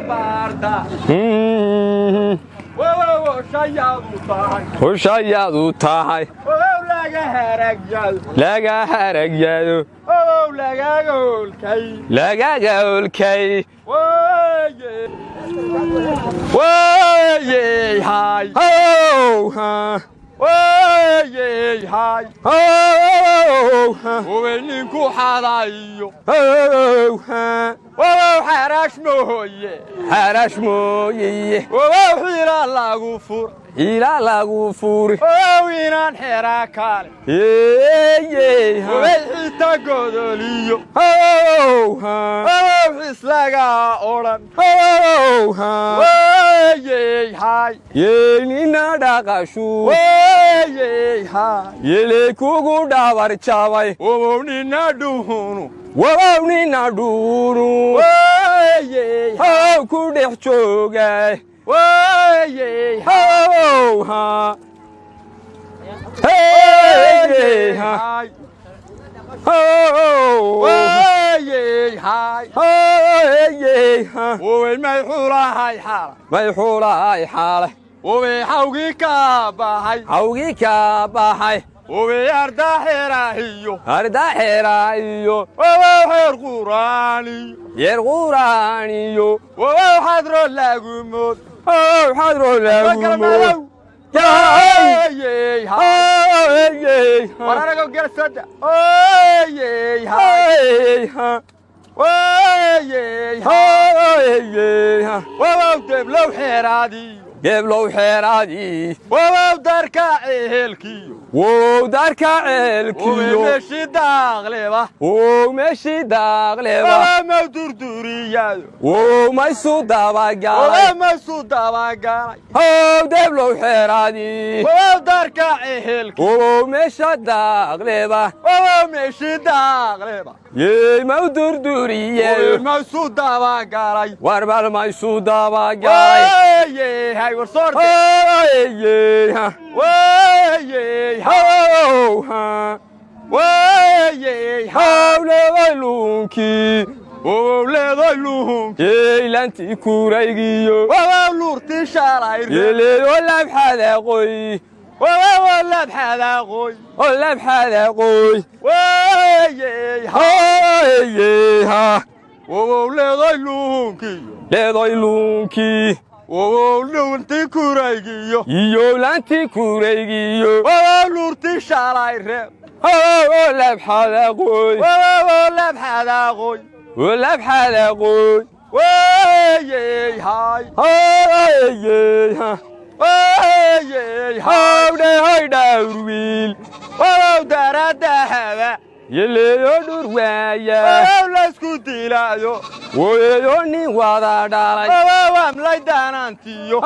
barda hushayaadu tahay laga haragyado lagaga holkay وينكو حرايو حراش مويه وحيرا لاغفور إلى لاغفور وينان حراكال وحيتا قدليو وحسلقا أوران يلينا داقاشو يلي كوغو داور چاوي وونينا دوهونو وونينا دورو كودخ جوغاي وين ما يحولا هاي حالة ما يحولا هاي حالة وين حوقي كاباهي حوقي كاباهي وين أردا حراهيو أردا حراهيو وحير قراني يرغورانيو وحضر لاغمود حضر لاغمود ورانا قل صدق لو حرادي جيب لو حرادي دارك عيلكيو دارك عيلكيو ومشي داغلبه ومشي داغلبه وما دردوريا وما يسود دابا وما يسود دابا جيب لو حرادي دارك عيلكيو ومشي داغلبه ومشي داغلبه يما دردوريا وما يسود دابا واربال ما يسود دابا هاي ورصورتي لونكي لانتي كوريجيو لورتي شراير ولا بحدا قوي ولا بحدا قوي ولا بحدا قوي لونكي لورتي كوريجيو لانتي كوريجيو لورتي شراير ولا بحدا قوي ولا بحدا قوي ولا بحدا قوي هاي دارويل دارا دهبا يلي يدور ويا لا سكوتي لا يو ويوني ودا دالاي واملاي دانانتيو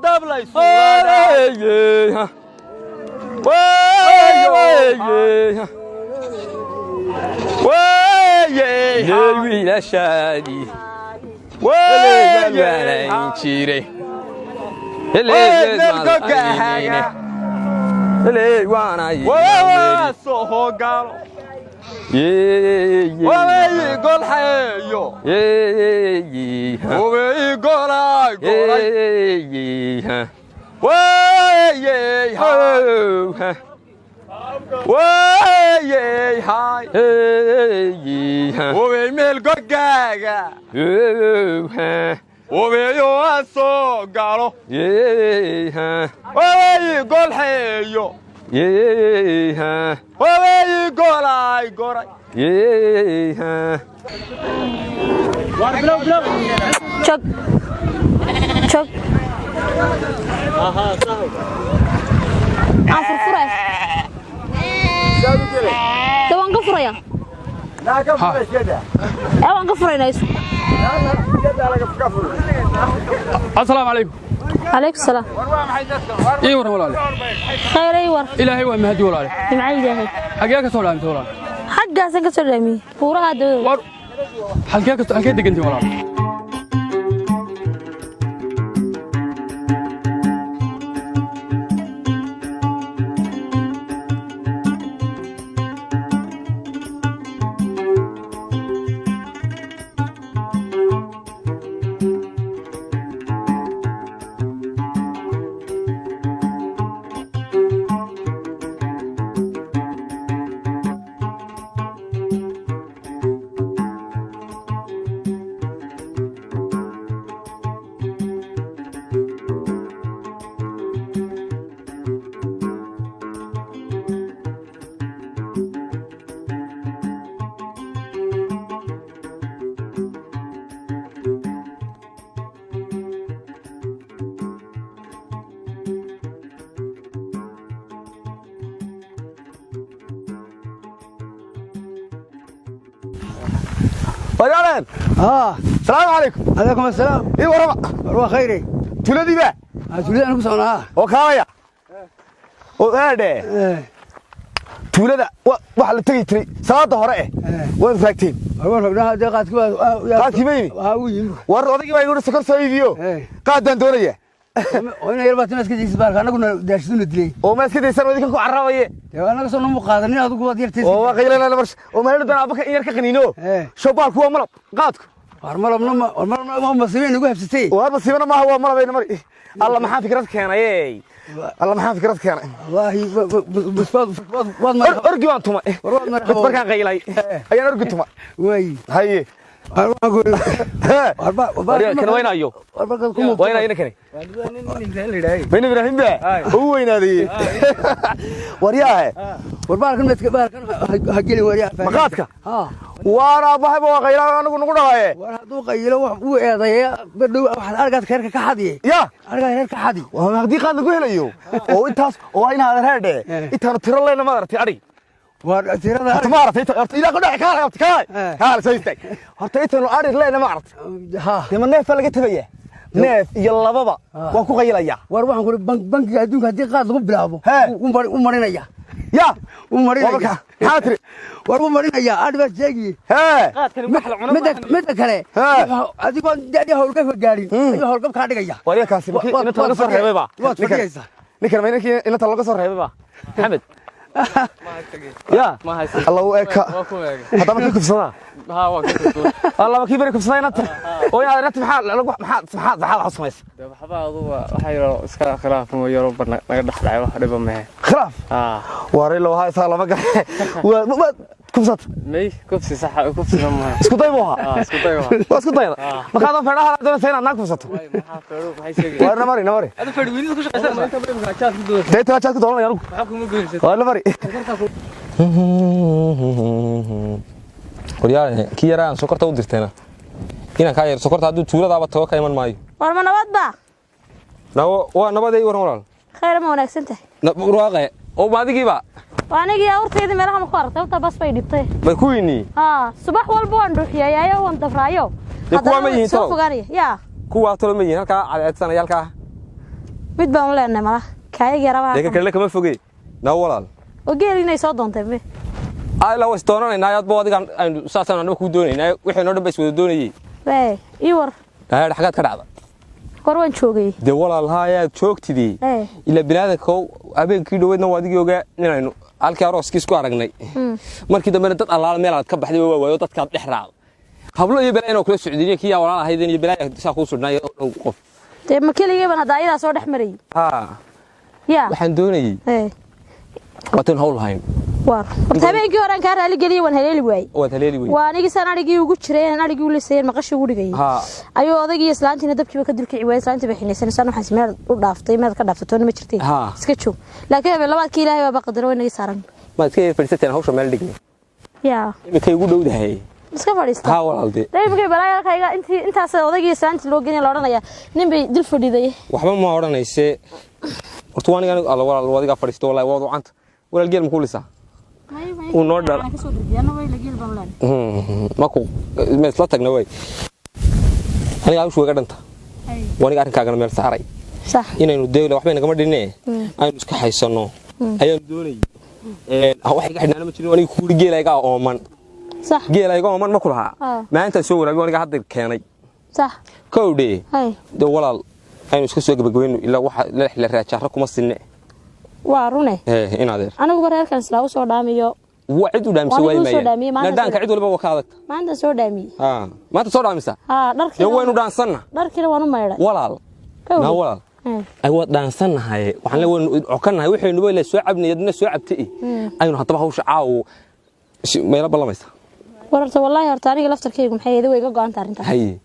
دبلاي سودا يلوي لا شادي يلي تشيري يلي يلي وانا سوهو قالو ويقول حيو ويقول هاي ويميل قاقا ويو أسو قالو ويقول حيو ويقول آي قرأي شك شك فرفرة توان قفرة لا كفر كده توان قفرة نايس السلام عليكم عليكم السلام ايه ورا ولا خير اي ور الهي ومهدي ولا معي جاهد حقك سو لانت ولا حقا سكت سلامي فورها دو حقك دغنتي ولا وريالين السلام عليكم. عليكم السلام. ايه وربا والله خيري. تولدي بقى تولدي انا كسونا وكايا وهذا تولدا waxa la tagay tiray salaada hore waan faagteen والله دقات qaadkii bay ها وي war odagii baa igu sokor soo iibiyo qaadaan doonaya وانا يربط ناس كذي سبارك انا كنا داشدون دلي oo ma iska daysan wadinka ku carrabaye انا كسونا مو قادني ادو واد يرتي oo waa qaylanana marsh oo meel dan abaka yar ka qaniino shoobaal kuwa malab qaadku warmalabna masiibeen ugu habsatay waa masiibana ma waa malabayna mar alla maxaa fikrad keenay alla maxaa fikrad keenay wallahi busbad wad ma orgi waan tuma markaan qaylay ayaan orgi tuma way haye كان وين أيو؟ وين أيو نكني؟ وين إبراهيم بقى؟ هو وين هذه؟ ورياه وربارك المتكبر كان هجلي ورياه مقاتك؟ وانا بحب وغيره أنا نقول له وانا دو غيره هو هذا بدو واحد أرجع كيرك كحدي يا أرجع كيرك كحدي وما دي قاعد نقول له يو أو أنت وين هذا هذا؟ أنت ترى الله ما درت أري وتيرا تمارت إلى كل حكاية كاي هذا سويتك هرتيت إنه أري لا أنا ما عرفت ها لما نيف لقيت بيه نيف يلا بابا وأكو غير يا وأروح أقول بنك أدوك هدي قاعد غب بلعبه ومرينا يا ومرينا حاتري ومرينا يا أدوك جاي متى كله أديك دادي هول كيف قارين هول كيف كارد جاي وريا كاسب إنت تلقى صار هبة با نكر ما إنك إنت تلقى صار هبة با حمد يا الله أكا هذا ما كيف صار الله ما كيف بريك صار نت ويا نت محل حصميس حبا حيرو اسكا خلاف مو يورو برنا دخل عيو دبا ما خلاف واري لو هاي صار ما كبسط مي كبسي صح كبسي ما اسكو طيبوها اسكو طيبوها اسكو طيبها ما كان فراها هذا سينا ناك كبسط ما حافرو waxay sheegay وارنا مري هذا فدوين ku shaqeysan ma inta bari ma chaad ku doon deeta chaad ku doon yaru waxa kuma geeysan وارنا مري qoryaale ki yaraan sokorta u dirteena ina ka yar sokorta haduu tuuladaaba tago ka iman maayo war ma nabad ba waa nabaday waran walaal khayr ma wanaagsan tahay ruuqe oo baadigiiba waanigi awrteedii meelaha ma ku aragtay ta bas bay dhibtay bay ku yini subax walba waan dhuuxiyay ayaa waan dafraayo kuwa ma yihiin soo fogaanaya ya kuwa tolo ma yihiin halka cadeedsanayalka mid baan u leenahay malaha kaayaga yaraba deeqa kale kama fogey na walaal oo geel inay soo doontay me ay la was doonanayna ayad boodigan aynu saasan anagu ku doonayna wixii noo dhanbays wada doonayay bay ii war xagaad ka dhacda war waan joogay de walaal haayaa joogtidii ila binaadanka habeenkii dhaweedna waadigii ogaa inaynu halkii arooskiis ku aragnay markii dambe dad allaal meel aad ka baxday waa waayo dadka dhex raacdo hablo iyo balaayna kula socdiyay kii walaal ahaydeen iyo balaay saa ku sudnay qof de ma kaliya baan hadaayada soo dhex maray ya waxaan doonayay watan hawl hayn war habeenkii hore ka raali galiyay waan haleeli waay waa anigi sanadigi ugu jireen anigi u leesayeen maqasho ugu dhigay ayuu odagii islaantina dabkiiba ka dulkii way islaantii bay xinaysan waxaan simeel u dhaaftay meel ka dhaaftoon ma jirtay iska joog laakiin habeen labaadkii ilaahay waa qadaro way naga saaran ma iska fadhiisatay hawsha meel dhignay ya imikay ugu dhowdahay iska fadhiista walaalde imikay balaayalkayga intaas odagii islaantii loo geeyay la oranaya nin bay dil fadhiday waxba ma oranayse horta waan aniga alla walaal wadiga fadhiisto wallahi waa ducanta walaal geel ma ku lisaa ونور دار ماكو مثل تجنا وين أنا عاوز شو قدرت وأنا قاعد كأجنا مال سعري صح إنه الدولة وحبينا كمان دينه أنا مسك حيصنّو أيام دوني هو حاجة إحنا أنا متشين وأنا يكون جيل أيقا أمان صح جيل أيقا أمان ما كلها ما أنت سووا لبي وأنا قاعد كأني صح كودي ده ولا أنا مسك سوق بقولين إلا واحد لا رح شهركم السنة وارونه هنا ده أنا قبل كان سلاو صار داميو وعد ودام سوي ما ندان كعد ولا بوكالك ما عنده صار دامي ما أنت صار دامسا درك يوين ودان سنة درك وانو ما يرى ولا لا ولا أيوة دان سنة هاي وحنا وين عكنا وحنا نبغى لسوي عبني يدنا سوي عبتي أيوة حطبها وش عاو ما يلا بالله ميسا ورت والله هرتاني لفتر كيكم حي ذوي جا عن تارين هاي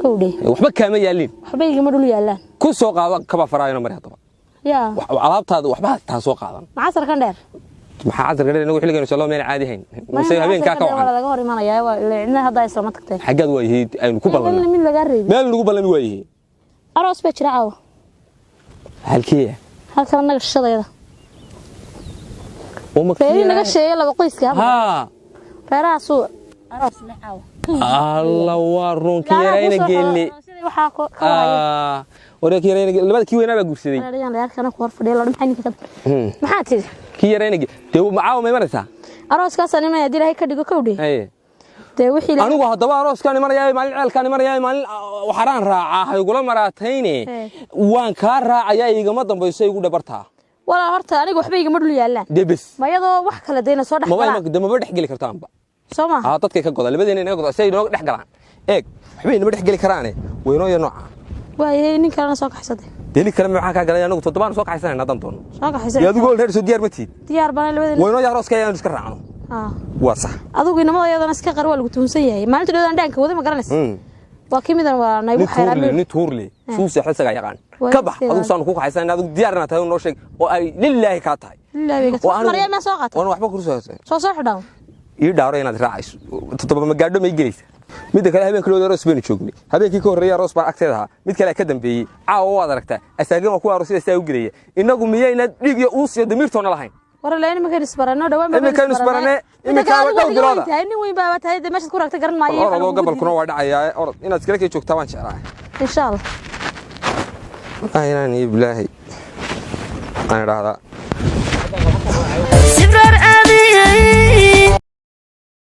كودي وحبك كم يالين حبي يجمدوا لي يالله كل سوق هذا كبا فراينا مريح طبعا يا وعلابت هذا وحبها تسوق هذا معصر كان دير maxaa cadar galay inagu xilligan insha Allah meel caadi hayn mise habeenka ka wacan laga hor imanaya waa in hada isla ma tagtay xagad way heed aynu ku ballan meel laga reebay meel lagu ballan way aroos ba jira caaw halkii halkan naga shaqadeeda oo makii naga sheeyay laba qoyska ha reeraha soo aroos leeyahay الله وارون كيرين قلي وريك يرين لبدا كي وينا با غبسدي لا لا كان ku hor fadhiyo la maxay ninka maxaa tiri كي يرين دي معاو ما maraysa aroos ka sanimay hadii ilaahay ka dhigo kowdhi de wixii anigu hadaba aroos kan marayay maalin ceelkan marayay maalin waxaraan raacay igula maraatayne waan ka raacay igama dambayso igu dhabartaa wala horta anigu waxba igama dhul yaalaan debis mayadoo wax kala deena soo dhaxgalaa ma dama dhex gali kartaanba Soma dadka ka goda labadeena inaga goda say inoo dhex galaan eeg waxba inaba dhex gali karaane weynoo iyo nooca waayay nin kale soo kaxsaday deli kale maxaa ka galay anagu todobaan soo kaxsanayna dan doon soo kaxsaday yaadu gool reer soo diyaar ma tiid diyaar baan labadeena weynoo yaa rooska ayaan iska raacno waa sax adigu inamada iyadana iska qar waa lagu tuunsan yahay maalinta dhoodaan dhaanka wada ma garanaysa waa kimidan waa nay wax xeeran ni tuurle suu saxsaga yaqaan ka bax adigu saan ku kaxsanayna adigu diyaarna tahay noo sheeg oo ay lillahi ka tahay lillahi ka mariya ma soo qatay waan waxba ku soo xidhan ii dhaaro inaad raacayso todoba ma gaadho ma gelaysa mid kale habeenkii loo aroos been joognay habeenkii ka horeeyay aroos baan agteeda mid kale ka dambeeyay caawa waad aragtaa asaagan waa ku aroosida saa u gelaya inagu miyayna dhig iyo uus iyo damiirtoona lahayn wara leen ma keenis barano dhawaan ma keenis barane imika waa dhow bilooda nin weyn baa tahay meesha ku ragta garan maayo oo gobolkuna waa dhacayaa orod inaad iskala kay joogtaa waan jeclahay insha Allah ayaan iblahi aan raada